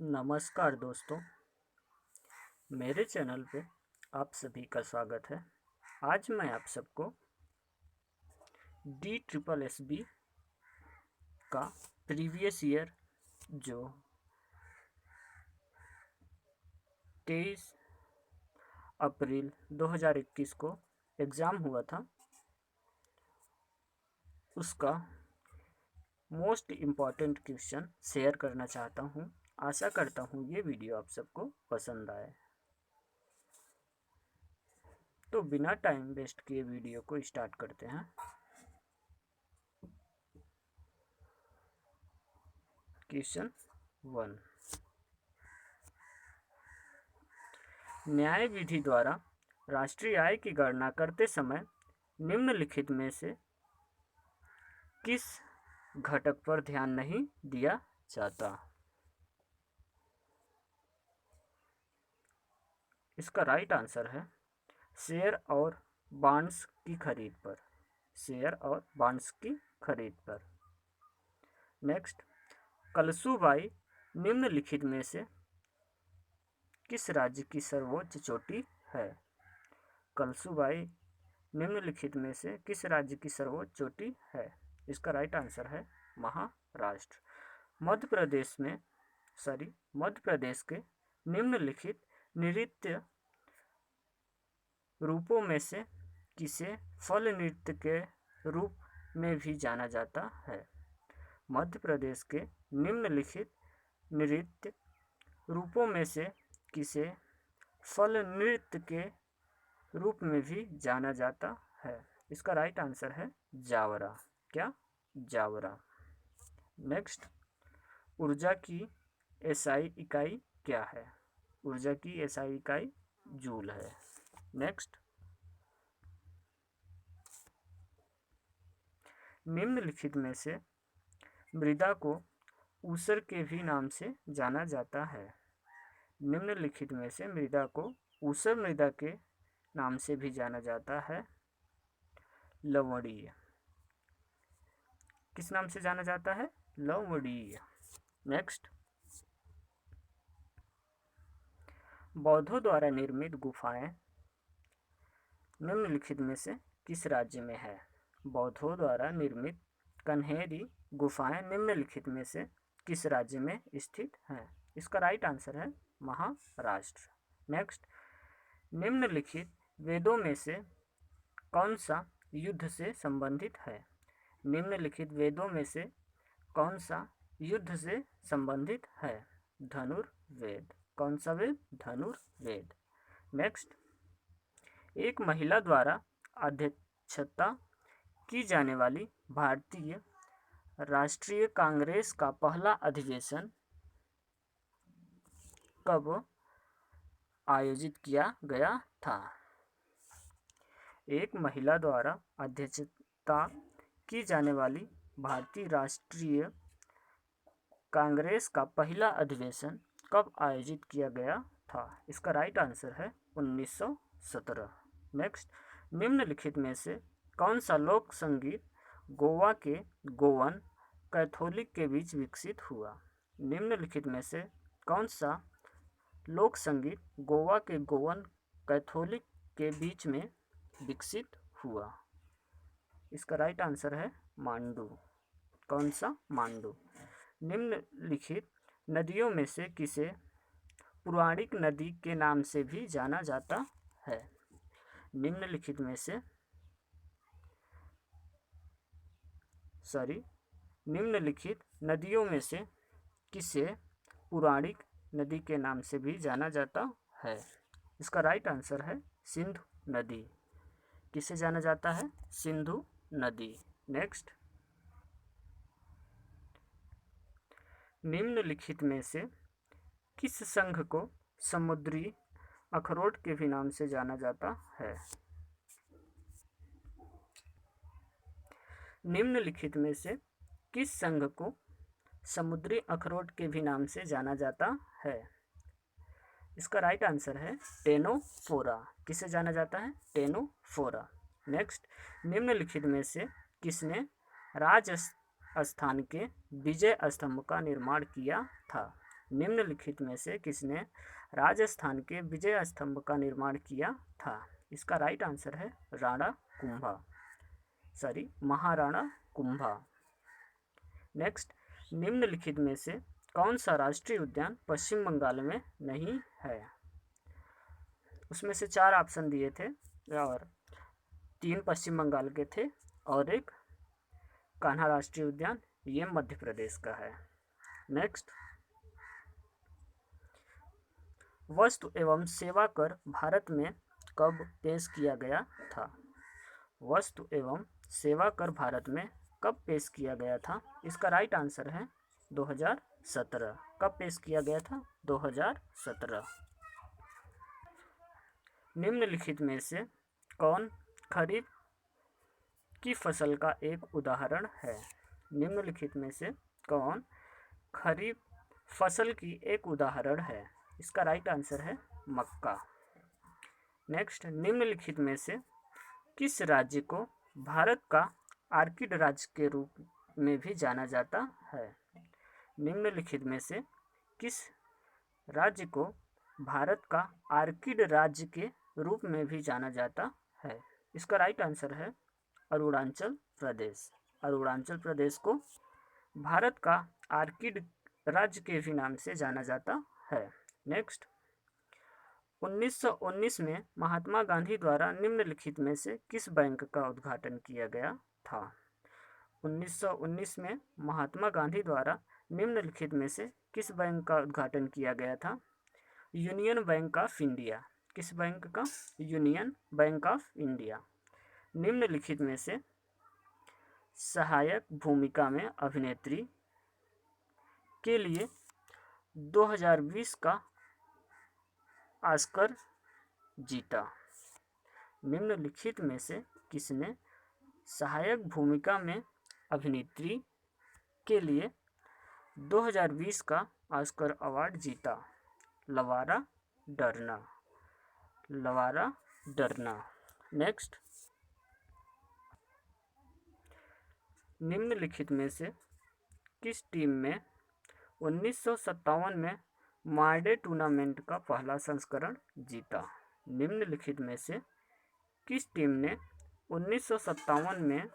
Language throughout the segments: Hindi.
नमस्कार दोस्तों, मेरे चैनल पे आप सभी का स्वागत है। आज मैं आप सबको DSSB का प्रीवियस ईयर जो 23 अप्रैल 2021 को एग्ज़ाम हुआ था उसका मोस्ट इम्पॉर्टेंट क्वेश्चन शेयर करना चाहता हूँ। आशा करता हूँ ये वीडियो आप सबको पसंद आए। तो बिना टाइम वेस्ट किए वीडियो को स्टार्ट करते हैं। क्वेश्चन 1, न्याय विधि द्वारा राष्ट्रीय आय की गणना करते समय निम्नलिखित में से किस घटक पर ध्यान नहीं दिया जाता? इसका राइट आंसर है शेयर और बॉन्ड्स की खरीद पर। शेयर और बॉन्ड्स की खरीद पर। नेक्स्ट, कलसूबाई निम्नलिखित में से किस राज्य की सर्वोच्च चोटी है? कलसूबाई निम्नलिखित में से किस राज्य की सर्वोच्च चोटी है? इसका राइट आंसर है महाराष्ट्र। मध्य प्रदेश के निम्नलिखित नृत्य रूपों में से किसे फल नृत्य के रूप में भी जाना जाता है? मध्य प्रदेश के निम्नलिखित नृत्य रूपों में से किसे फल नृत्य के रूप में भी जाना जाता है? इसका राइट आंसर है जावरा। क्या? जावरा। नेक्स्ट, ऊर्जा की एसआई इकाई क्या है? ऊर्जा की एसआई इकाई जूल है। नेक्स्ट, निम्नलिखित में से मृदा को ऊसर के भी नाम से जाना जाता है। निम्नलिखित में से मृदा को ऊसर मृदा के नाम से भी जाना जाता है। लवणीय। किस नाम से जाना जाता है? लवणीय। नेक्स्ट, बौद्धों द्वारा निर्मित गुफाएं निम्नलिखित में से किस राज्य में है? बौद्धों द्वारा निर्मित कन्हेरी गुफाएं निम्नलिखित में से किस राज्य में स्थित हैं? इसका राइट आंसर है महाराष्ट्र। नेक्स्ट, निम्नलिखित वेदों में से कौन सा युद्ध से संबंधित है? निम्नलिखित वेदों में से कौन सा युद्ध से संबंधित है? धनुर्वेद। कौन सा वेद? धनुर्वेद। नेक्स्ट, एक महिला द्वारा अध्यक्षता की जाने वाली भारतीय राष्ट्रीय कांग्रेस का पहला अधिवेशन कब आयोजित किया गया था? एक महिला द्वारा अध्यक्षता की जाने वाली भारतीय राष्ट्रीय कांग्रेस का पहला अधिवेशन कब आयोजित किया गया था? इसका राइट आंसर है 1917। नेक्स्ट, निम्नलिखित में से कौन सा लोक संगीत गोवा के गोवन कैथोलिक के बीच विकसित हुआ? निम्नलिखित में से कौन सा लोक संगीत गोवा के गोवन कैथोलिक के बीच में विकसित हुआ? इसका राइट आंसर है मांडू। कौन सा? मांडू। निम्नलिखित नदियों में से किसे पौराणिक नदी के नाम से भी जाना जाता है? निम्नलिखित नदियों में से किसे पौराणिक नदी के नाम से भी जाना जाता है? इसका राइट आंसर है सिंधु नदी। किसे जाना जाता है? सिंधु नदी। नेक्स्ट, निम्नलिखित में से किस संघ को समुद्री अखरोट के भी नाम से जाना जाता है? निम्नलिखित में से किस संघ को समुद्री अखरोट के भी नाम से जाना जाता है? इसका राइट आंसर है टेनोफोरा। किसे जाना जाता है? टेनोफोरा। नेक्स्ट, निम्नलिखित में से किसने राजस्थान के विजय स्तंभ का निर्माण किया था? निम्नलिखित में से किसने राजस्थान के विजय स्तंभ का निर्माण किया था? इसका राइट आंसर है महाराणा कुंभा। नेक्स्ट, निम्नलिखित में से कौन सा राष्ट्रीय उद्यान पश्चिम बंगाल में नहीं है? उसमें से 4 ऑप्शन दिए थे और 3 पश्चिम बंगाल के थे और एक कान्हा राष्ट्रीय उद्यान, ये मध्य प्रदेश का है। नेक्स्ट, वस्तु एवं सेवा कर भारत में कब पेश किया गया था? वस्तु एवं सेवा कर भारत में कब पेश किया गया था? इसका राइट आंसर है 2017। कब पेश किया गया था? 2017। निम्नलिखित में से कौन खरीफ की फसल का एक उदाहरण है? निम्नलिखित में से कौन खरीफ फसल की एक उदाहरण है? इसका राइट आंसर है मक्का। नेक्स्ट, निम्नलिखित में से किस राज्य को भारत का आर्किड राज्य के रूप में भी जाना जाता है? निम्नलिखित में से किस राज्य को भारत का आर्किड राज्य के रूप में भी जाना जाता है? इसका राइट आंसर है अरुणाचल प्रदेश। अरुणाचल प्रदेश को भारत का आर्किड राज्य के भी नाम से जाना जाता है। नेक्स्ट, 1919 में महात्मा गांधी द्वारा निम्नलिखित में से किस बैंक का उद्घाटन किया गया था? 1919 में महात्मा गांधी द्वारा निम्नलिखित में से किस बैंक का उद्घाटन किया गया था? Union bank of India. किस बैंक का? Union bank of India. निम्नलिखित में से सहायक भूमिका में अभिनेत्री के लिए 2020 का ऑस्कर जीता? निम्नलिखित में से किसने सहायक भूमिका में अभिनेत्री के लिए 2020 का ऑस्कर अवार्ड जीता? लवारा डर्ना। लवारा डर्ना। नेक्स्ट, निम्नलिखित में से किस टीम में 1957 में मार्डे टूर्नामेंट का पहला संस्करण जीता? निम्नलिखित में से किस टीम ने 1957 में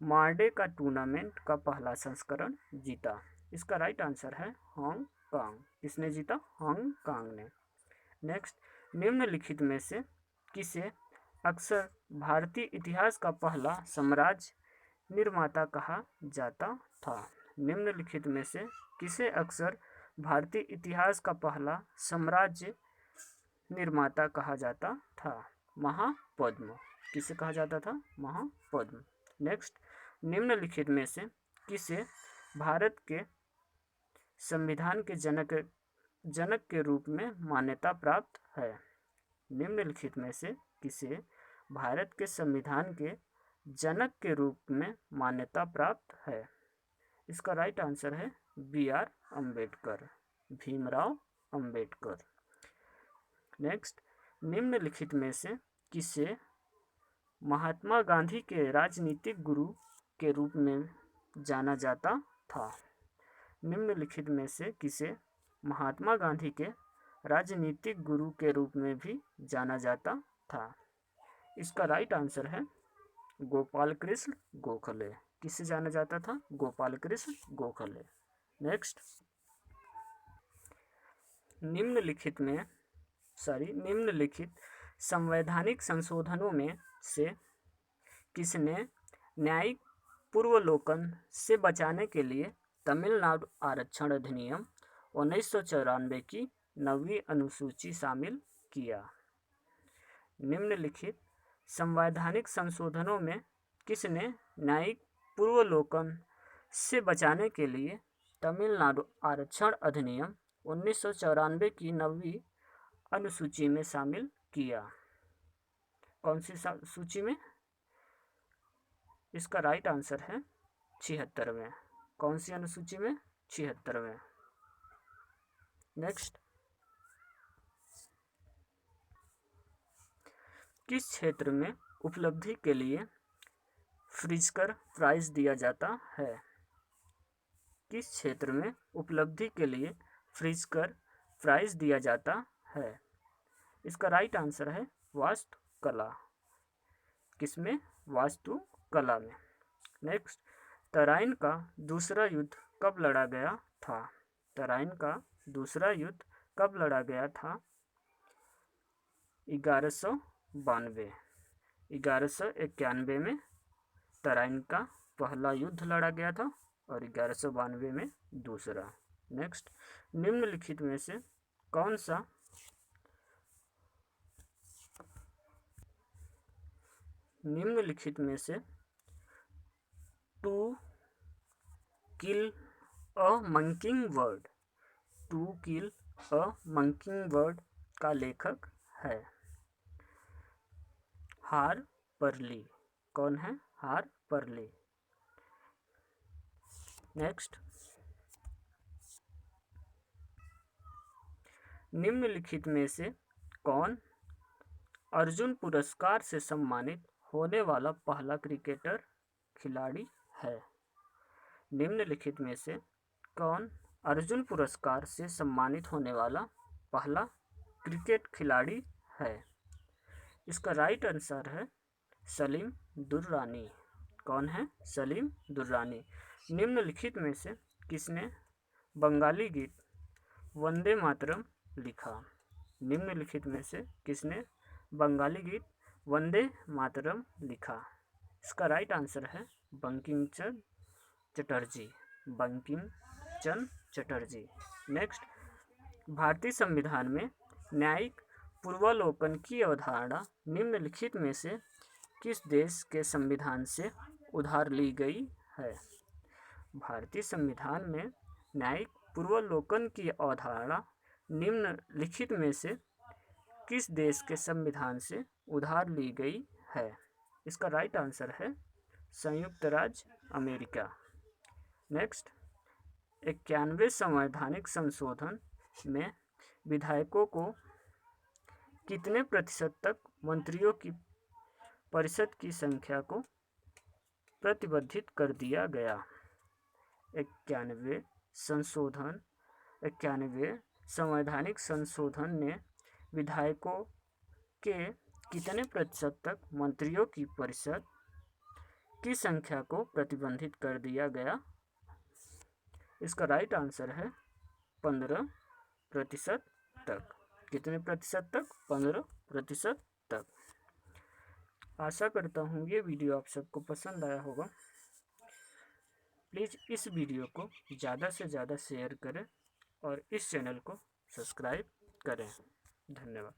मार्डे का टूर्नामेंट का पहला संस्करण जीता? इसका राइट आंसर है हांगकांग। किसने जीता? हांगकांग ने। नेक्स्ट, निम्नलिखित में से किसे अक्सर भारतीय इतिहास का पहला साम्राज्य निर्माता कहा जाता था? निम्नलिखित में से किसे अक्सर भारतीय इतिहास का पहला साम्राज्य निर्माता कहा जाता था? महापद्म। किसे कहा जाता था? महापद्म। नेक्स्ट, निम्नलिखित में से किसे भारत के संविधान के जनक के रूप में मान्यता प्राप्त है? निम्नलिखित में से किसे भारत के संविधान के जनक के रूप में मान्यता प्राप्त है? इसका राइट आंसर है BR अम्बेडकर। भीमराव अम्बेडकर। नेक्स्ट, निम्नलिखित में से किसे महात्मा गांधी के राजनीतिक गुरु के रूप में जाना जाता था? निम्नलिखित में से किसे महात्मा गांधी के राजनीतिक गुरु के रूप में भी जाना जाता था? इसका राइट आंसर है गोपाल कृष्ण गोखले। किससे जाना जाता था? गोपाल कृष्ण गोखले। नेक्स्ट, निम्नलिखित संवैधानिक संशोधनों में से किसने न्यायिक पूर्वावलोकन से बचाने के लिए तमिलनाडु आरक्षण अधिनियम 1994 की 9वीं अनुसूची शामिल किया? निम्नलिखित संवैधानिक संशोधनों में किसने न्यायिक पूर्वावलोकन से बचाने के लिए तमिलनाडु आरक्षण अधिनियम 1994 की 9वीं अनुसूची में शामिल किया? कौन सी सूची में? इसका राइट आंसर है 76वें। कौन सी अनुसूची में? 76वें। नेक्स्ट, किस क्षेत्र में उपलब्धि के लिए फ्रिजकर प्राइज दिया जाता है? किस क्षेत्र में उपलब्धि के लिए फ्रीज कर प्राइस दिया जाता है? इसका राइट आंसर है वास्तुकला। किसमें? वास्तुकला में। नेक्स्ट, तराइन का दूसरा युद्ध कब लड़ा गया था? तराइन का दूसरा युद्ध कब लड़ा गया था? 1192। 1191 में तराइन का पहला युद्ध लड़ा गया था और 1192 में दूसरा। नेक्स्ट, निम्नलिखित में से कौन सा निम्नलिखित में से to kill a mocking bird, to kill a mocking bird का लेखक है? हारपरली। कौन है? हारपरली। नेक्स्ट, निम्नलिखित में से कौन अर्जुन पुरस्कार से सम्मानित होने वाला पहला क्रिकेटर खिलाड़ी है? निम्नलिखित में से कौन अर्जुन पुरस्कार से सम्मानित होने वाला पहला क्रिकेट खिलाड़ी है? इसका राइट आंसर है सलीम दुर्रानी। कौन है? सलीम दुर्रानी। निम्नलिखित में से किसने बंगाली गीत वंदे मातरम लिखा? निम्नलिखित में से किसने बंगाली गीत वंदे मातरम लिखा? इसका राइट आंसर है बंकिम चंद्र चटर्जी। बंकिम चंद्र चटर्जी। नेक्स्ट, भारतीय संविधान में न्यायिक पूर्वावलोकन की अवधारणा निम्नलिखित में से किस देश के संविधान से उधार ली गई है? भारतीय संविधान में न्यायिक पूर्वावलोकन की अवधारणा निम्नलिखित में से किस देश के संविधान से उधार ली गई है? इसका राइट आंसर है संयुक्त राज्य अमेरिका। नेक्स्ट, 91वें संवैधानिक संशोधन में विधायकों को कितने प्रतिशत तक मंत्रियों की परिषद की संख्या को प्रतिबंधित कर दिया गया? 91वें संवैधानिक संशोधन ने विधायकों के कितने प्रतिशत तक मंत्रियों की परिषद की संख्या को प्रतिबंधित कर दिया गया? इसका राइट आंसर है 15% तक। कितने प्रतिशत तक? 15% तक। आशा करता हूँ ये वीडियो आप सबको पसंद आया होगा। प्लीज़ इस वीडियो को ज़्यादा से ज़्यादा शेयर करें और इस चैनल को सब्सक्राइब करें। धन्यवाद।